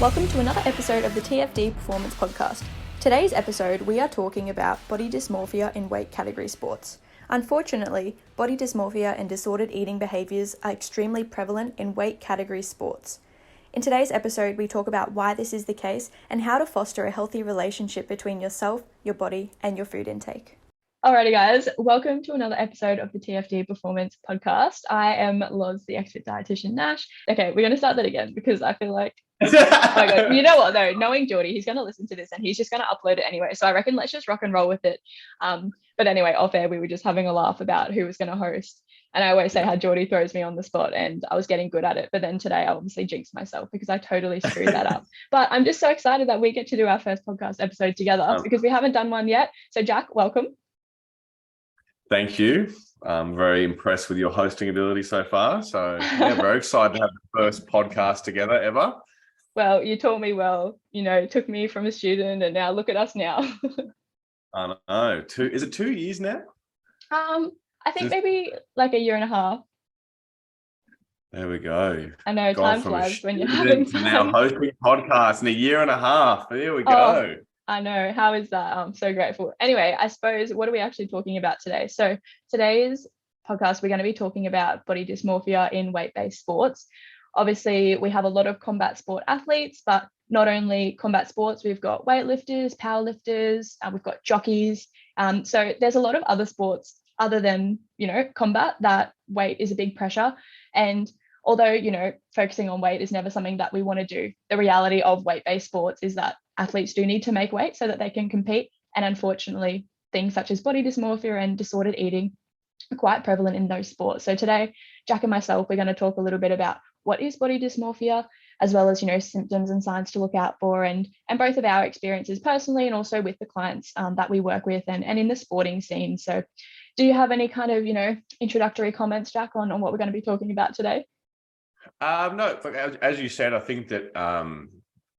Welcome to another episode of the TFD Performance Podcast. Today's episode, we are talking about body dysmorphia in weight category sports. Unfortunately, body dysmorphia and disordered eating behaviours are extremely prevalent in weight category sports. In today's episode, we talk about why this is the case and how to foster a healthy relationship between yourself, your body, and your food intake. Alrighty guys, welcome to another episode of the TFD Performance Podcast. I am Loz, the expert dietitian Nash. Okay, we're going to start that again because I feel like, oh my God, you know what though, knowing Geordie, he's going to listen to this and he's just going to upload it anyway. So I reckon let's just rock and roll with it. But anyway, off air, we were just having a laugh about who was going to host. And I always say how Geordie throws me on the spot and I was getting good at it. But then today I obviously jinxed myself because I totally screwed that up. But I'm just so excited that we get to do our first podcast episode together because we haven't done one yet. So Jack, welcome. Thank you. I'm very impressed with your hosting ability so far. So yeah, very excited to have the first podcast together ever. Well, you taught me well, took me from a student and now look at us now. I know. Is it 2 years now? I think maybe like a year and a half. There we go. I know, time flies when you're having fun. Now hosting podcasts in a year and a half. There we go. I know. How is that? I'm so grateful. Anyway, I suppose, what are we actually talking about today? So today's podcast, we're going to be talking about body dysmorphia in weight-based sports. Obviously, we have a lot of combat sport athletes, but not only combat sports, we've got weightlifters, powerlifters, we've got jockeys. So there's a lot of other sports other than, combat that weight is a big pressure. And although, focusing on weight is never something that we want to do, the reality of weight-based sports is that athletes do need to make weight so that they can compete. And unfortunately, things such as body dysmorphia and disordered eating are quite prevalent in those sports. So today, Jack and myself, we're going to talk a little bit about what is body dysmorphia, as well as, symptoms and signs to look out for, and both of our experiences personally and also with the clients that we work with and in the sporting scene. So do you have any kind of, introductory comments, Jack, on what we're going to be talking about today? No, as you said, I think that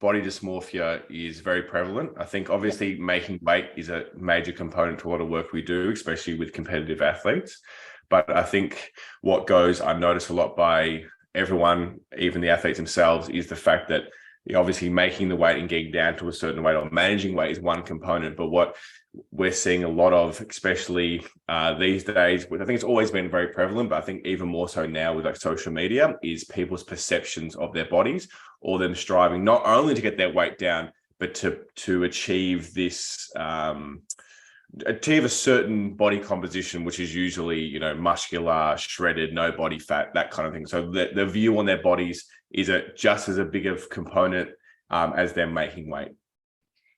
body dysmorphia is very prevalent. I think obviously making weight is a major component to a lot of work we do, especially with competitive athletes. But I think what goes unnoticed a lot by everyone, even the athletes themselves, is the fact that obviously making the weight and getting down to a certain weight or managing weight is one component. But what we're seeing a lot of, especially these days, which I think it's always been very prevalent, but I think even more so now with like social media, is people's perceptions of their bodies, or them striving not only to get their weight down, but to achieve this, achieve a certain body composition, which is usually, muscular, shredded, no body fat, that kind of thing. So the view on their bodies is just as a big of component as them making weight.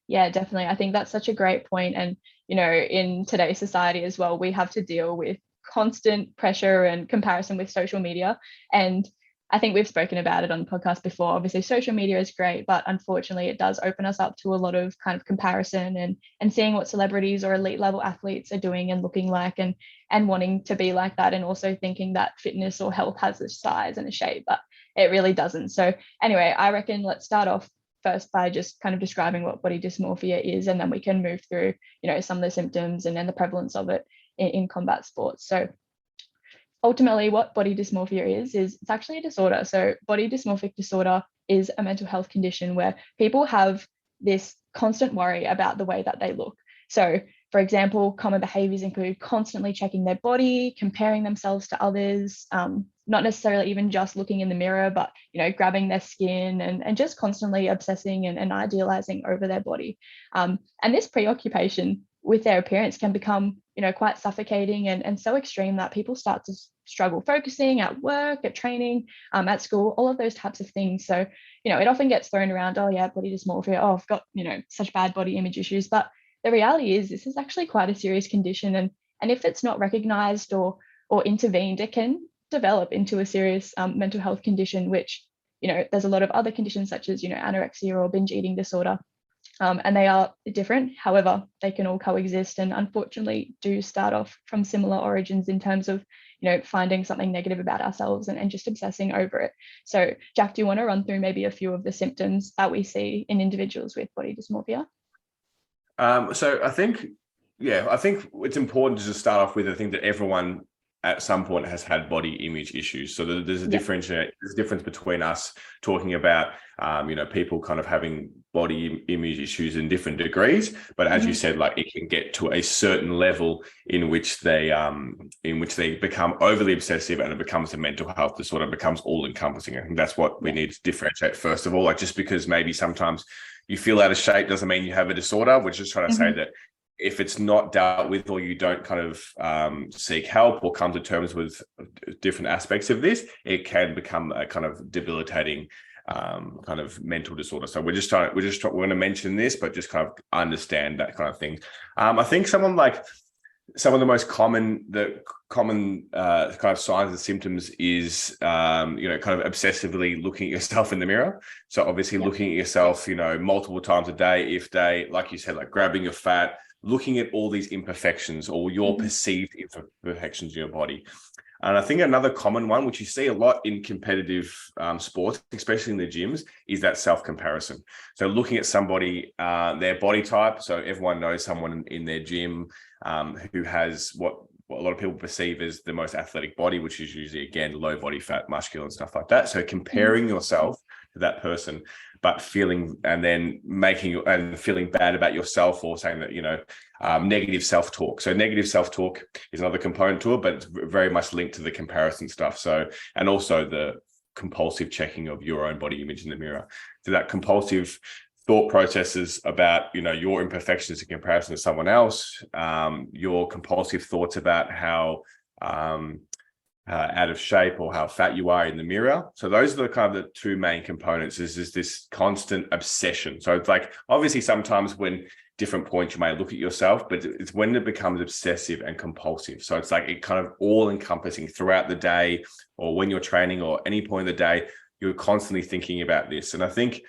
Yeah, definitely. I think that's such a great point. And, in today's society as well, we have to deal with constant pressure and comparison with social media. And I think we've spoken about it on the podcast before. Obviously, social media is great, but unfortunately, it does open us up to a lot of kind of comparison and seeing what celebrities or elite level athletes are doing and looking like and wanting to be like that, and also thinking that fitness or health has a size and a shape, but it really doesn't. So anyway, I reckon let's start off first by just kind of describing what body dysmorphia is, and then we can move through, some of the symptoms and then the prevalence of it in combat sports. So ultimately, what body dysmorphia is it's actually a disorder. So body dysmorphic disorder is a mental health condition where people have this constant worry about the way that they look. So for example, common behaviors include constantly checking their body, comparing themselves to others, not necessarily even just looking in the mirror, but, grabbing their skin and just constantly obsessing and idealizing over their body. And this preoccupation with their appearance can become, quite suffocating and so extreme that people start to struggle focusing at work, at training, at school, all of those types of things. So, it often gets thrown around, oh yeah, body dysmorphia, oh, I've got, such bad body image issues. But the reality is this is actually quite a serious condition. And if it's not recognized or intervened, it can develop into a serious mental health condition, which, there's a lot of other conditions such as, anorexia or binge eating disorder. And they are different. However, they can all coexist and unfortunately do start off from similar origins in terms of, finding something negative about ourselves and just obsessing over it. So Jack, do you want to run through maybe a few of the symptoms that we see in individuals with body dysmorphia? So I think it's important to just start off with, I think that everyone at some point has had body image issues. So there's a difference between us talking about, people kind of having body image issues in different degrees. But as you said, like it can get to a certain level in which they become overly obsessive, and it becomes a mental health disorder, becomes all encompassing. I think that's what we need to differentiate first of all. Like, just because maybe sometimes you feel out of shape doesn't mean you have a disorder. We're just trying to say that if it's not dealt with, or you don't kind of seek help or come to terms with different aspects of this, it can become a kind of debilitating kind of mental disorder. So we're going to mention this, but just kind of understand that kind of thing. I think some of the most common kind of signs and symptoms is kind of obsessively looking at yourself in the mirror. So obviously looking at yourself, multiple times a day, if they, like you said, like grabbing your fat, looking at all these imperfections or your perceived imperfections in your body. And I think another common one, which you see a lot in competitive sports, especially in the gyms, is that self-comparison. So looking at somebody, their body type. So everyone knows someone in their gym who has what a lot of people perceive as the most athletic body, which is usually, again, low body fat, muscular and stuff like that. So comparing yourself to that person, but feeling bad about yourself, or saying that, negative self-talk. So negative self-talk is another component to it, but it's very much linked to the comparison stuff. So, and also the compulsive checking of your own body image in the mirror. So that compulsive thought processes about, your imperfections in comparison to someone else, your compulsive thoughts about how out of shape or how fat you are in the mirror. So those are the kind of the two main components, is this constant obsession. So it's like, obviously sometimes when different points you may look at yourself, but it's when it becomes obsessive and compulsive. So it's like it kind of all encompassing throughout the day, or when you're training, or any point of the day, you're constantly thinking about this. And I think,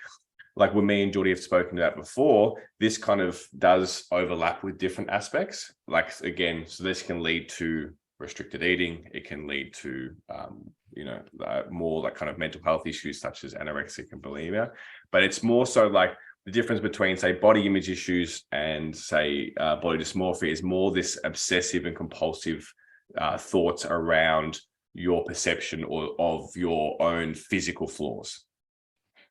like when me and Geordie have spoken about before, this kind of does overlap with different aspects. Like, again, so this can lead to restricted eating. It can lead to, more like kind of mental health issues such as anorexia and bulimia. But it's more so like the difference between, say, body image issues and, say, body dysmorphia is more this obsessive and compulsive thoughts around your perception of your own physical flaws.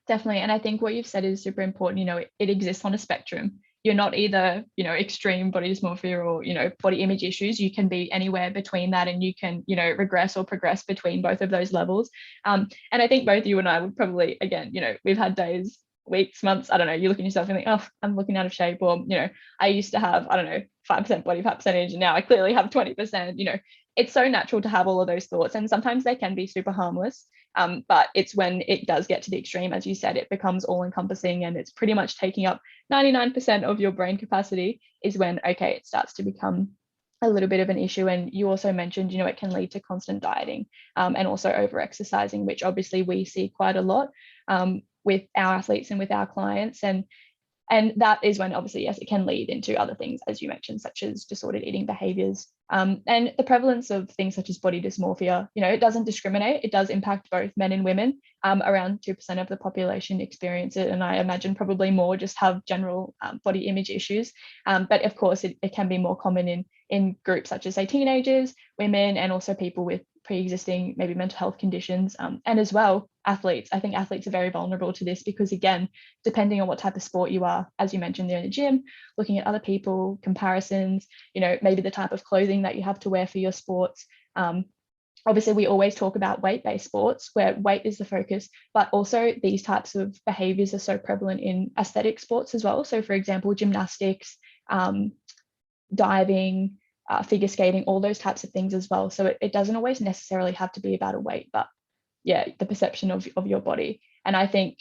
Definitely. And I think what you've said is super important. It exists on a spectrum. You're not either, extreme body dysmorphia or, body image issues. You can be anywhere between that, and you can, regress or progress between both of those levels. And I think both you and I would probably, again, we've had days, weeks, months, I don't know, you look at yourself and think, oh, I'm looking out of shape. Or, I used to have, 5% body fat percentage, and now I clearly have 20%. It's so natural to have all of those thoughts, and sometimes they can be super harmless. But it's when it does get to the extreme, as you said, it becomes all encompassing, and it's pretty much taking up 99% of your brain capacity, is when, okay, it starts to become a little bit of an issue. And you also mentioned, it can lead to constant dieting and also over exercising, which obviously we see quite a lot with our athletes and with our clients. And that is when, obviously, yes, it can lead into other things, as you mentioned, such as disordered eating behaviors. And the prevalence of things such as body dysmorphia, it doesn't discriminate. It does impact both men and women. Around 2% of the population experience it. And I imagine probably more just have general body image issues. But of course, it can be more common in groups such as, say, teenagers, women, and also people with pre-existing maybe mental health conditions, and as well athletes. I think athletes are very vulnerable to this because, again, depending on what type of sport you are, as you mentioned, they're in the gym, looking at other people, comparisons, maybe the type of clothing that you have to wear for your sports. Obviously, we always talk about weight-based sports where weight is the focus, but also these types of behaviors are so prevalent in aesthetic sports as well. So, for example, gymnastics, diving, figure skating, all those types of things as well. So it doesn't always necessarily have to be about a weight, but yeah, the perception of your body. And I think,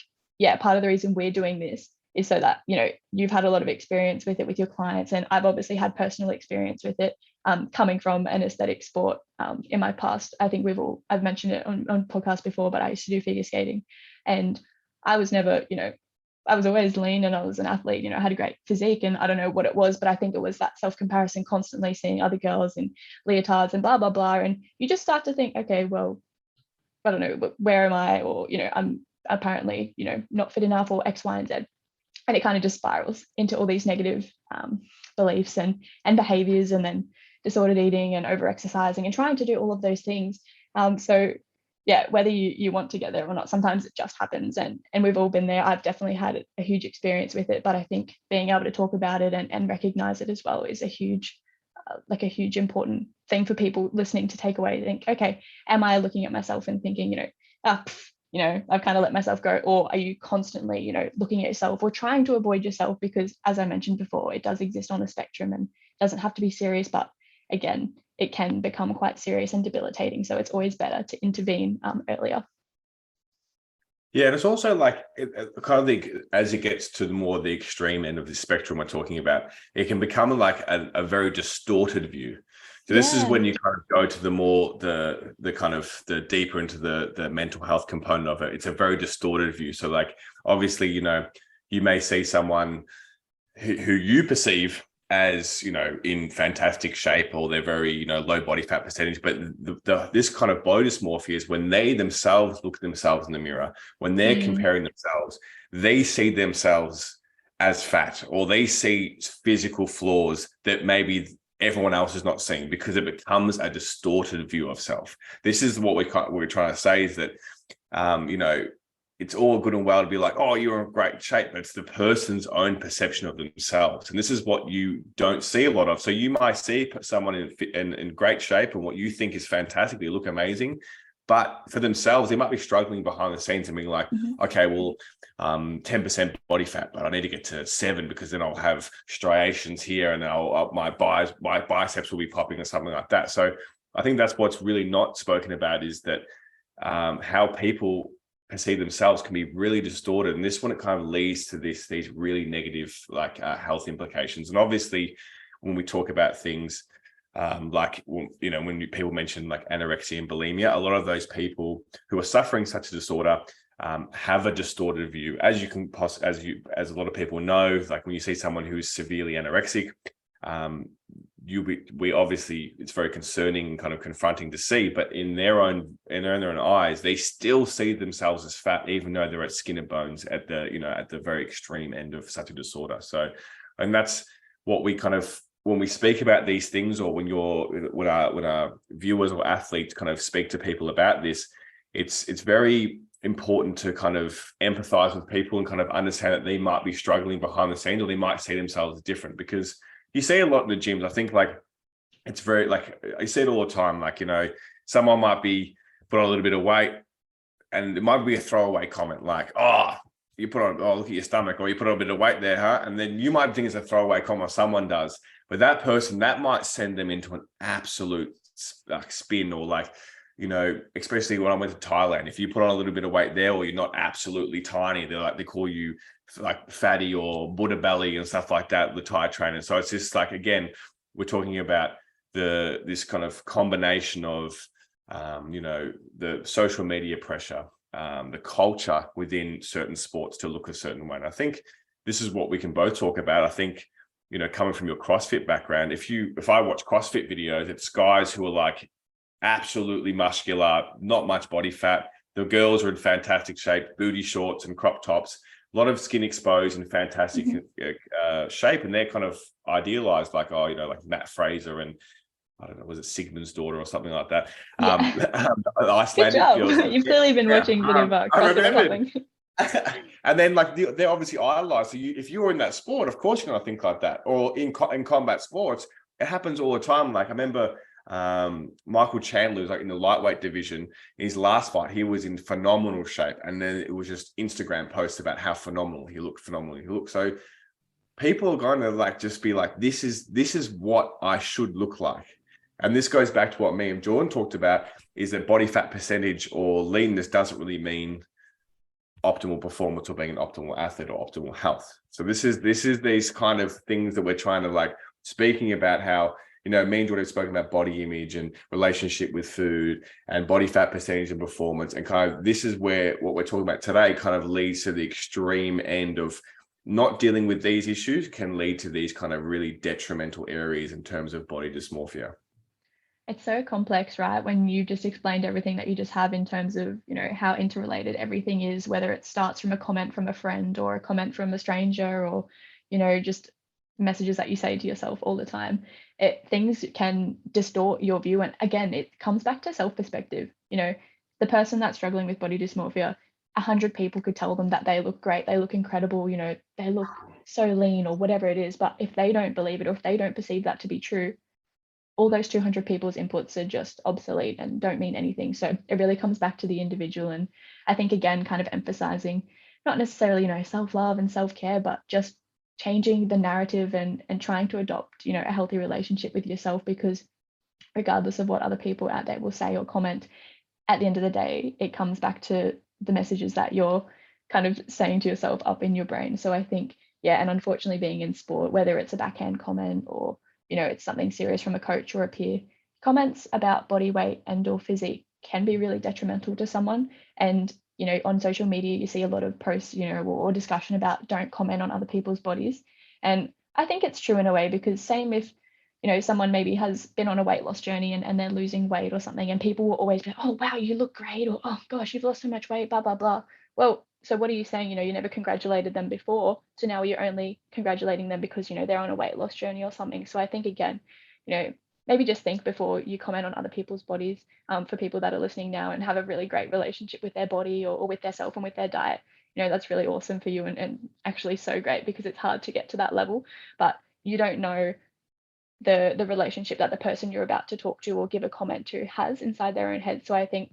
part of the reason we're doing this is so that, you've had a lot of experience with it with your clients. And I've obviously had personal experience with it coming from an aesthetic sport in my past. I think I've mentioned it on podcasts before, but I used to do figure skating, and I was never, I was always lean, and I was an athlete, I had a great physique, and I don't know what it was, but I think it was that self-comparison, constantly seeing other girls in leotards and blah, blah, blah. And you just start to think, okay, well, I don't know, where am I? Or, I'm apparently, not fit enough, or X, Y, and Z. And it kind of just spirals into all these negative beliefs and behaviors. And then disordered eating and over exercising and trying to do all of those things. So yeah, whether you want to get there or not, sometimes it just happens, and we've all been there. I've definitely had a huge experience with it, but I think being able to talk about it and recognize it as well is a huge important thing for people listening to take away. Think, okay, am I looking at myself and thinking, I've kind of let myself go, or are you constantly, looking at yourself or trying to avoid yourself? Because as I mentioned before, it does exist on a spectrum and doesn't have to be serious, but again, it can become quite serious and debilitating. So it's always better to intervene earlier. Yeah, and it's also like, I kind of think as it gets to the extreme end of the spectrum we're talking about, it can become like a very distorted view. So this is when you kind of go to the deeper into the mental health component of it. It's a very distorted view. So like, obviously, you may see someone who you perceive as, in fantastic shape, or they're very, low body fat percentage. But this kind of body dysmorphia is when they themselves look at themselves in the mirror, when they're comparing themselves, they see themselves as fat, or they see physical flaws that maybe everyone else is not seeing, because it becomes a distorted view of self. This is what we're trying to say, is that, it's all good and well to be like, oh, you're in great shape, but it's the person's own perception of themselves. And this is what you don't see a lot of. So you might see someone in great shape and what you think is fantastic, they look amazing, but for themselves, they might be struggling behind the scenes and being like, okay, well, 10% body fat, but I need to get to 7 because then I'll have striations here and my biceps will be popping or something like that. So I think that's what's really not spoken about, is that how people perceive themselves can be really distorted, and this one, it kind of leads to these really negative health implications. And obviously, when we talk about things when people mention like anorexia and bulimia, a lot of those people who are suffering such a disorder have a distorted view, as a lot of people know. Like when you see someone who is severely anorexic, we obviously, it's very concerning and kind of confronting to see, but in their own eyes, they still see themselves as fat, even though they're at skin and bones at the very extreme end of such a disorder. So, and that's what we kind of, when we speak about these things, or when our viewers or athletes kind of speak to people about this, it's very important to kind of empathize with people and kind of understand that they might be struggling behind the scenes, or they might see themselves as different, because you see a lot in the gyms. I think it's very, I see it all the time. Someone might be put on a little bit of weight, and it might be a throwaway comment like, oh, look at your stomach, or you put on a bit of weight there, huh? And then you might think it's a throwaway comment, or someone does, but that person, that might send them into an absolute spin, or especially when I went to Thailand, if you put on a little bit of weight there, or you're not absolutely tiny, they call you fatty or Buddha belly and stuff like that, the Thai trainers. So it's just again, we're talking about this kind of combination of the social media pressure, the culture within certain sports to look a certain way. And I think this is what we can both talk about. I think, coming from your CrossFit background, if I watch CrossFit videos, it's guys who are absolutely muscular, not much body fat. The girls are in fantastic shape, booty shorts and crop tops, a lot of skin exposed and fantastic shape. And they're kind of idealized, like Matt Fraser and, I don't know, was it Sigmund's daughter or something like that? Yeah. Icelandic girls. You've clearly been watching a bit of CrossFit or something. And then they're obviously idolized. So if you were in that sport, of course you're going to think like that. Or in combat sports, it happens all the time. I remember Michael Chandler was in the lightweight division. In his last fight, he was in phenomenal shape, and then it was just Instagram posts about how phenomenal he looked. So people are going to just be like, this is what I should look like. And this goes back to what me and Jordan talked about, is that body fat percentage or leanness doesn't really mean optimal performance or being an optimal athlete or optimal health. So this is these kind of things that we're trying to speaking about, how me and Jordan have spoken about body image and relationship with food and body fat percentage and performance, and kind of this is where what we're talking about today kind of leads to the extreme end of not dealing with these issues, can lead to these kind of really detrimental areas in terms of body dysmorphia. It's so complex, right? When you just explained everything that you just have in terms of, how interrelated everything is, whether it starts from a comment from a friend or a comment from a stranger, or, just messages that you say to yourself all the time, things can distort your view. And again, it comes back to self-perspective. You know, the person that's struggling with body dysmorphia, 100 people could tell them that they look great, they look incredible, you know, they look so lean or whatever it is. But if they don't believe it, or if they don't perceive that to be true, all those 200 people's inputs are just obsolete and don't mean anything. So it really comes back to the individual. And I think, again, kind of emphasizing not necessarily, you know, self-love and self-care, but just changing the narrative and trying to adopt, you know, a healthy relationship with yourself, because regardless of what other people out there will say or comment, at the end of the day, it comes back to the messages that you're kind of saying to yourself up in your brain. So I think, yeah, and unfortunately being in sport, whether it's a backhand comment or, you know, it's something serious from a coach or a peer, comments about body weight and or physique can be really detrimental to someone. And, you know, on social media, you see a lot of posts, you know, or discussion about don't comment on other people's bodies. And I think it's true in a way, because same if, you know, someone maybe has been on a weight loss journey and they're losing weight or something, and people will always be, oh, wow, you look great, or, oh gosh, you've lost so much weight, blah, blah, blah. Well, so what are you saying? You know, you never congratulated them before, so now you're only congratulating them because, you know, they're on a weight loss journey or something. So I think, again, you know, maybe just think before you comment on other people's bodies, for people that are listening now and have a really great relationship with their body or with their self and with their diet. You know, that's really awesome for you, and actually so great, because it's hard to get to that level, but you don't know the relationship that the person you're about to talk to or give a comment to has inside their own head. So I think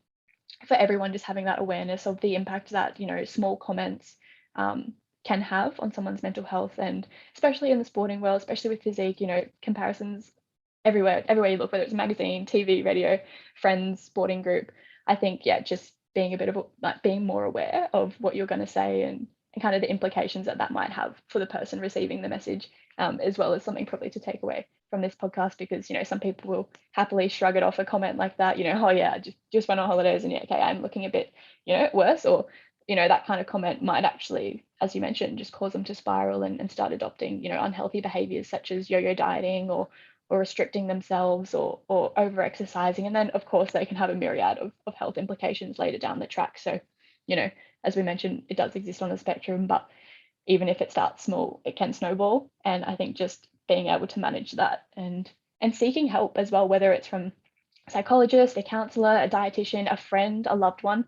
for everyone, just having that awareness of the impact that, you know, small comments can have on someone's mental health, and especially in the sporting world, especially with physique, you know, comparisons everywhere you look, whether it's magazine, TV, radio, friends, sporting group. I think, yeah, just being a bit of like being more aware of what you're going to say, and kind of the implications that might have for the person receiving the message, as well as something probably to take away from this podcast, because, you know, some people will happily shrug it off a comment like that, you know, oh yeah, just went on holidays and yeah, okay, I'm looking a bit, you know, worse, or, you know, that kind of comment might actually, as you mentioned, just cause them to spiral and start adopting, you know, unhealthy behaviors such as yo-yo dieting or restricting themselves or over exercising. And then of course they can have a myriad of health implications later down the track. So, you know, as we mentioned, it does exist on a spectrum, but even if it starts small, it can snowball. And I think just being able to manage that and seeking help as well, whether it's from a psychologist, a counselor, a dietitian, a friend, a loved one,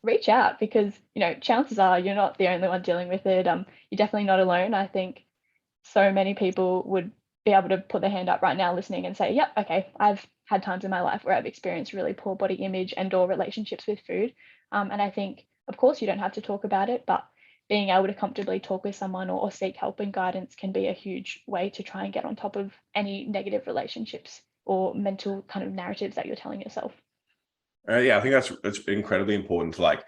reach out, because, you know, chances are you're not the only one dealing with it. You're definitely not alone. I think so many people would be able to put their hand up right now listening and say, yep, okay, I've had times in my life where I've experienced really poor body image and or relationships with food. And I think, of course, you don't have to talk about it, but being able to comfortably talk with someone or seek help and guidance can be a huge way to try and get on top of any negative relationships or mental kind of narratives that you're telling yourself. Yeah, I think that's incredibly important to like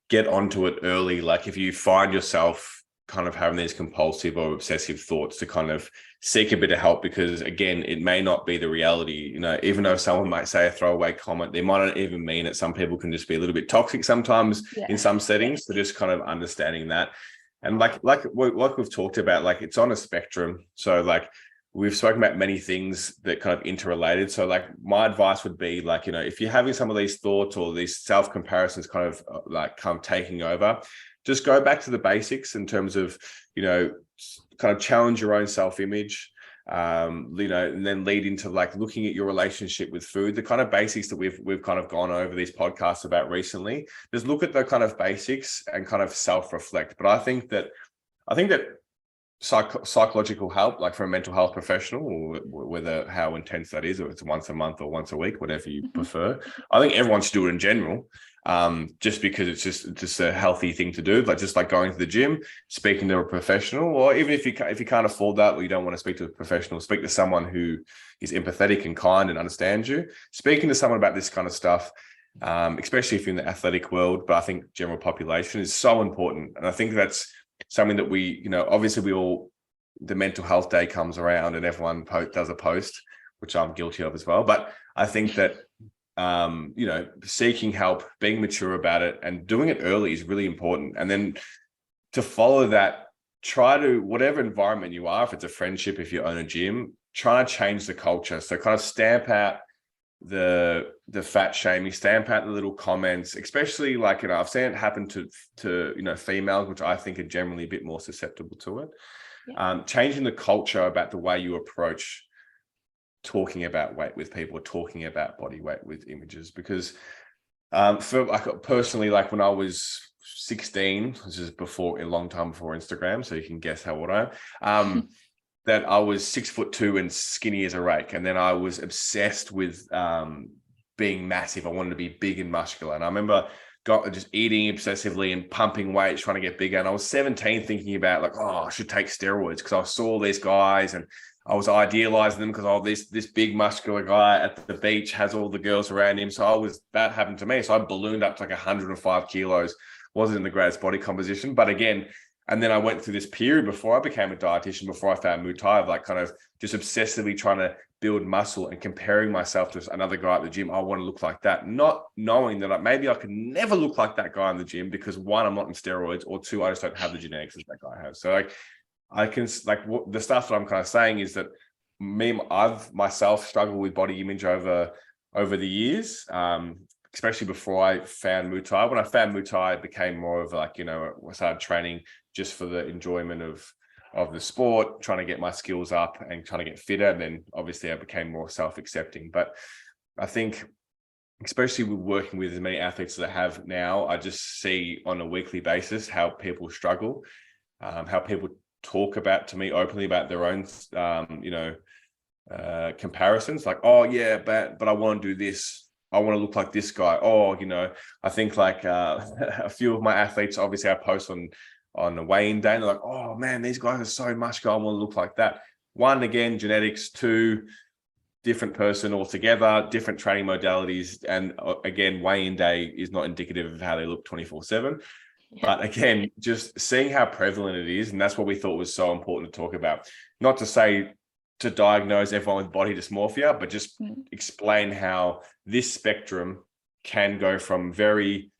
get onto it early. Like if you find yourself kind of having these compulsive or obsessive thoughts, to kind of seek a bit of help, because again, it may not be the reality. You know, even though someone might say a throwaway comment, they might not even mean it. Some people can just be a little bit toxic sometimes in some settings. So just kind of understanding that. And like we've talked about, like it's on a spectrum. So like we've spoken about many things that kind of interrelated. So like my advice would be like, you know, if you're having some of these thoughts or these self-comparisons kind of like come taking over, just go back to the basics in terms of, you know, kind of challenge your own self-image, you know, and then lead into like looking at your relationship with food, the kind of basics that we've kind of gone over these podcasts about recently. Just look at the kind of basics and kind of self-reflect. But I think that psychological help, like from a mental health professional, or whether how intense that is, or it's once a month or once a week, whatever you prefer, I think everyone should do it in general. Just because it's just a healthy thing to do, like just like going to the gym, speaking to a professional, or even if you can't afford that, or you don't want to speak to a professional, speak to someone who is empathetic and kind and understands you. Speaking to someone about this kind of stuff, especially if you're in the athletic world, but I think general population, is so important. And I think that's something that we, you know, obviously the mental health day comes around and everyone does a post, which I'm guilty of as well. But I think that you know, seeking help, being mature about it, and doing it early is really important. And then to follow that, try to, whatever environment you are, if it's a friendship, if you own a gym, try to change the culture. So kind of stamp out the fat shaming, stamp out the little comments, especially like, you know, I've seen it happen to you know, females, which I think are generally a bit more susceptible to it. changing the culture about the way you approach talking about weight with people, talking about body weight with images. Because for like personally, like when I was 16, this is before, a long time before Instagram, so you can guess how old I am. That I was 6'2" and skinny as a rake, and then I was obsessed with being massive. I wanted to be big and muscular, and I remember just eating obsessively and pumping weight, trying to get bigger. And I was 17 thinking about like, I should take steroids, because I saw these guys and I was idealizing them, because this big muscular guy at the beach has all the girls around him. So that happened to me. So I ballooned up to like 105 kilos. Wasn't in the greatest body composition, but again, and then I went through this period before I became a dietitian, before I found Muay Thai, of like kind of just obsessively trying to build muscle and comparing myself to another guy at the gym. I want to look like that, not knowing that maybe I could never look like that guy in the gym, because one, I'm not in steroids, or two, I just don't have the genetics that guy has. So like, I can the stuff that I'm kind of saying is that I've myself struggled with body image over the years, especially before I found Muay Thai. When I found Muay Thai, it became more of like, I started training just for the enjoyment of the sport, trying to get my skills up and trying to get fitter. And then obviously I became more self-accepting. But I think, especially with working with as many athletes as I have now, I just see on a weekly basis how people struggle, how people talk to me openly about their own, comparisons. Like, but I want to do this. I want to look like this guy. I think like a few of my athletes, obviously I post on the weigh-in day, and they're like, oh man, these guys are so muscular, I want to look like that. One, again, genetics. Two, different person altogether, different training modalities. And again, weigh-in day is not indicative of how they look 24/7. But again, just seeing how prevalent it is, and that's what we thought was so important to talk about. Not to say to diagnose everyone with body dysmorphia, but just explain how this spectrum can go from very,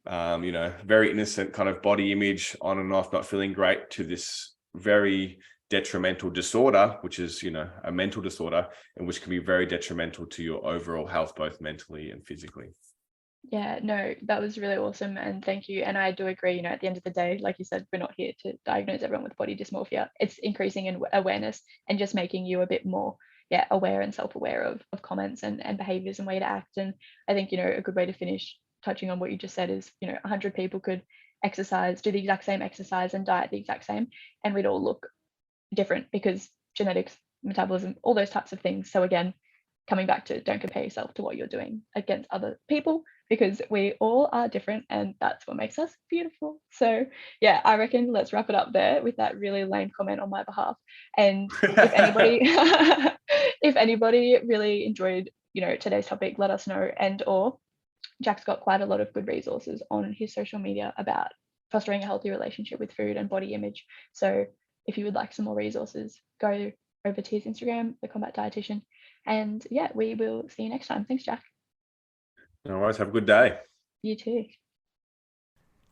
very innocent kind of body image, on and off, not feeling great, to this very detrimental disorder, which is, a mental disorder, and which can be very detrimental to your overall health, both mentally and physically. Yeah, no, that was really awesome. And thank you. And I do agree, at the end of the day, like you said, we're not here to diagnose everyone with body dysmorphia. It's increasing in awareness and just making you a bit more, aware and self-aware of comments and behaviors and way to act. And I think, a good way to finish touching on what you just said is, 100 people could do the exact same exercise and diet the exact same, and we'd all look different, because genetics, metabolism, all those types of things. So again, coming back to, don't compare yourself to what you're doing against other people, because we all are different, and that's what makes us beautiful. So I reckon let's wrap it up there with that really lame comment on my behalf. And if anybody really enjoyed today's topic, let us know. And or Jack's got quite a lot of good resources on his social media about fostering a healthy relationship with food and body image. So if you would like some more resources, go over to his Instagram, The Combat Dietitian. And we will see you next time. Thanks, Jack. No worries. Have a good day. You too.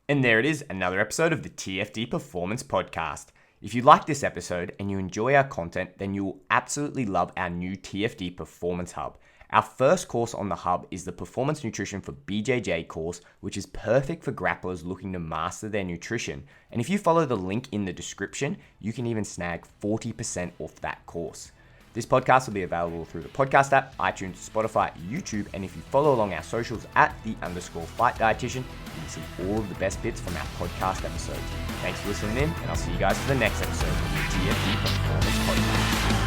And there it is, another episode of the TFD Performance Podcast. If you like this episode and you enjoy our content, then you will absolutely love our new TFD Performance Hub. Our first course on the hub is the Performance Nutrition for BJJ course, which is perfect for grapplers looking to master their nutrition. And if you follow the link in the description, you can even snag 40% off that course. This podcast will be available through the podcast app, iTunes, Spotify, YouTube, and if you follow along our socials at @the_fight dietitian, you can see all of the best bits from our podcast episodes. Thanks for listening in, and I'll see you guys for the next episode of the TFD Performance Podcast.